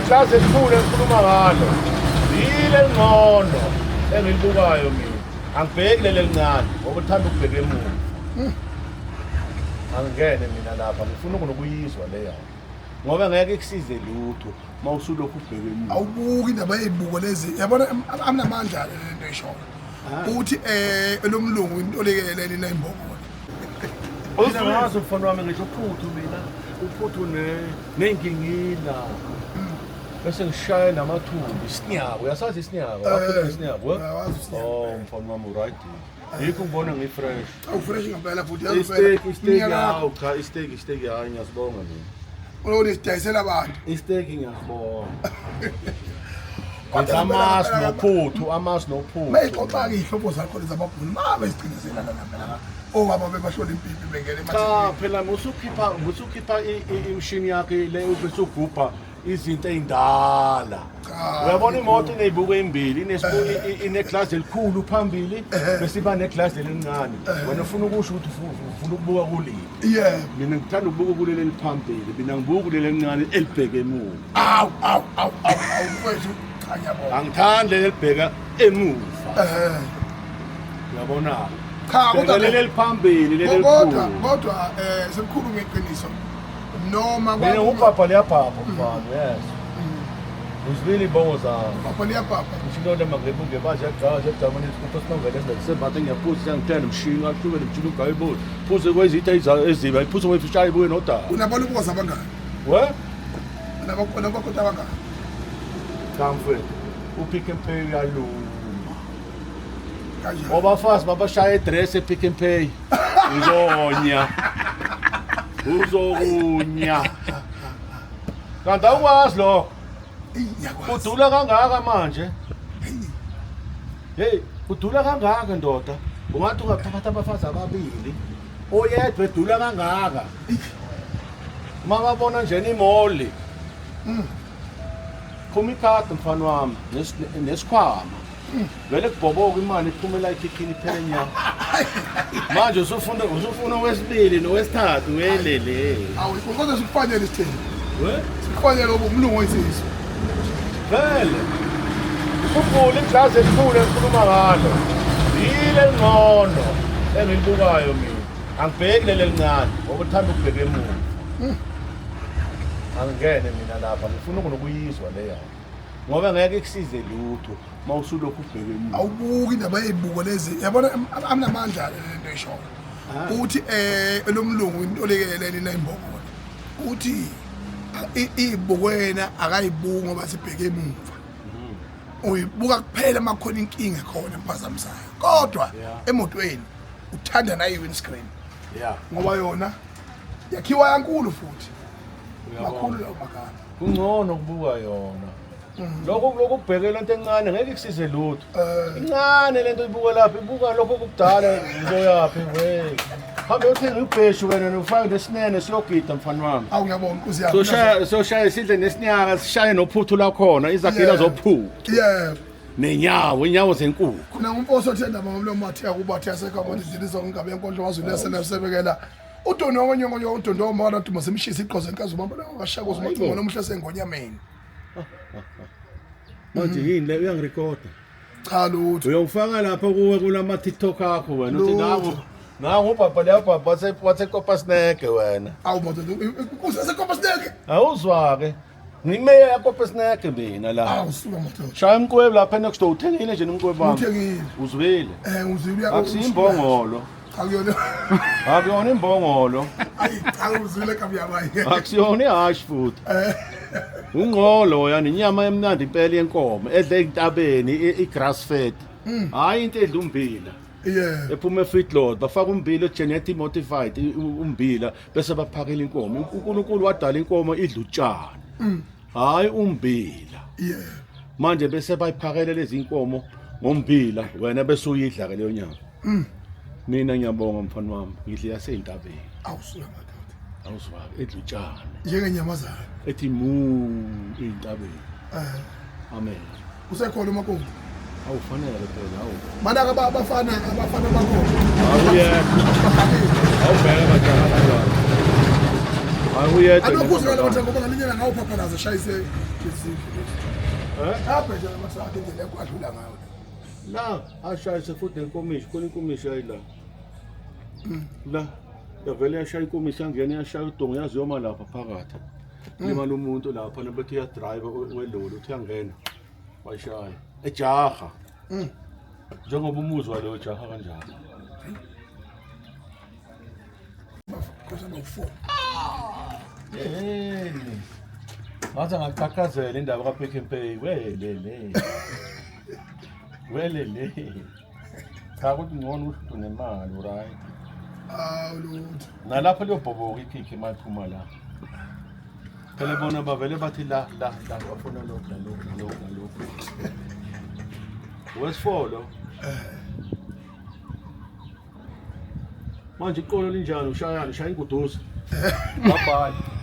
iklazi elikhulu engikhuluma ngalo yile ngqondo engilibukayo mina angibheki leli elincane ngoba uthanda ukubheka emuva angingene mina lapha ngifuna ukunokuyizwa leyo ngoba ngeke kusize lutho mawusulokhu ubheke emuva awubuki indaba yezibuko lezi yabona amnamandla lento eshoyo uthi lo mlungu into lekelele nayimbokolo uzazi mfana wami ngisho uphuthu mina uphuthu nenkingila bese ngishaya namathumbu isinyabo uyasazi isinyabo wakho isinyabo oh mfana wami right yikho ngibona ngifresh awufresh ngempela futhi steak hayi ngiyasibonga mina ulone sidayisela abantu steak ngiyasibonga amas nophuthu mayixoxa-ke iy'hlobo zakho lezi amabhunu mabe sigcinisela lapha obaba bebashona impipi bengene cha phela musukhipha imishini yakhe le ubese ugubha izinto ey'ndala uyabona imoto ineyibuko embili ineglasi elikhulu phambili bese iba neglasi elincane wena ufuna ukusho ukuthi ufuna ukubuka kuleli mina ngithanda ukubuka kuleli eliphambili mina ngibuka kuleli elincane elibheke emuva mfethu cha ngiyabona angithandi leli elibheka emuva uyabona cha leli eliphambili leli kodwa selikhulu ngeqiniso noma mina upapa liyapapa mfana yes uzibili bongo zami papa liyapapa ngishilo magrebo ngebaje gaje jamani ukuthi singavele sembathe ngiyaphuza siyangithanda umshini aqhubele umshini ugayibona phuze kwezitha eziba iphuze wefishayi buye nodaba unabona ubuza abangani unabakota abangani kamfwe uPick n Pay uyaluma obafazi babashaya idress ePick n Pay uzokunya kanti awukwazi lokho udula kangaka manje hey udula kangaka ndoda ungathi ungaphatha abafazi ababili oyedwa edula kangaka mababona nje imoli phuma ikhadi mfana wami nesikhwama vele kubhoboka imali iphumela ikhikhini iphela inyama manje usufuna owesibili nowesithathu welele awu kodwa sikufanele isitheni sikufanele umlungu wesizwe vele ukuvula iglasi elikhulu engikhuluma ngalo yile ngqondo engilibukayo mina angibheki leli elincane ngoba uthanda ukubheka emuva angingene mina lapha ngifuna ukunokuyizwa leyo ngoba ngeke kusize lutho mawusulokhu ubheke emuva awubuki indaba yezibuko lezi yabona amnamandla lento eshoyo uthi lo mlungu into lekelele nayimbokolo uthi ibukwena akayibuki ngoba sibheke emuva uyibuka kuphela makhona inkinga khona emphazamisayo kodwa emotweni uthanda nayo windscreen ngoba yona yakhiwa yankulu futhi makhulu lawo magama kungcono ukubuka yona lokho ukubhekela lento encane ngeke kusize lutho incane lento ibuka lapha ibuka lokho okudala ngizoyapi we hambe uthenga ibheshu wena nofake nesinene siyogida mfana wami awu ngiyabona nkosi yami soshaya isidle nesinyaka sishaye nophuthu la khona izagila zophuthu nenyawo inyawo zenkukhu kuna umposo othenda ngomlomo wathi akubathi yasekhona izindlu zonke enkondlo wazule yasenasebekela uDoni wonyongo uDondo wamana uthi masemshisa iqoze enkazi ubamba ngashaka uzimathungo nomuhle sengonyameni manje yini le uyangirecorda cha lutho uyongifaka lapha kuwe kulama TikTok akho wena uthi nawo ubaba leyababa wathe kopa snack wena awu madoda usesekopa snack awuzwa-ke ngimeya yakopa snack mina la awu suka madoda shaya umqwebu lapha next door uthengile nje nomqwebu wami uthengile uzwile uzwile akusiyimbongolo akuyona imbongolo cha uzwile kabuyabaye akusiyona ihash futhi ungqolo yani inyama emnandi impela yenkomo edle entabeni igrass fed hayi into edla umbila ephuma efeedlot bafaka umbila genetic modified umbila bese baphakela inkomo uNkulunkulu wadala inkomo idla utshani hayi umbila manje bese bayiphakela lezi inkomo ngombila wena bese uyidla ke leyo nyama mina ngiyabonga mfana wami ngidle yaseyintabeni awusuka madoda awuzwa edla utshani njengenyamazana ethi mu intabeni amen usekhona umakoti awufanele phela awu mana ke abafana bakho awuyeka awubheka bajana Hayi uyedwa. Anokuzwela ukuthi ngoba ngalinyela ngawo phaphalaza shayise izindlu. Apha nje amasaka indlela ekwadlula ngayo. La, ashayise futhi nenkomishi, khona inkomishi ayila. La, yavele yashaya inkomishi yangena yashaya udongo yazi yoma lapha phakathi. Limala umuntu lapha nabethi ya drive weloli uthi yangena. Washaya. Ejaha. Njengoba umuzwa lo jaha kanjalo. Kosa no4. Ngathi ngaqhaqhazela indaba kaPick n Pay welele. Welele. Cha ukuthi ngcono unemali right. Lutho. Nalapha liyobhoboka ikhikhi mayiphuma la. Phela bona bavele bathi la bafuna lokho. Wesifolo. Manje iqolo linjani ushaya inguduza. Bye bye.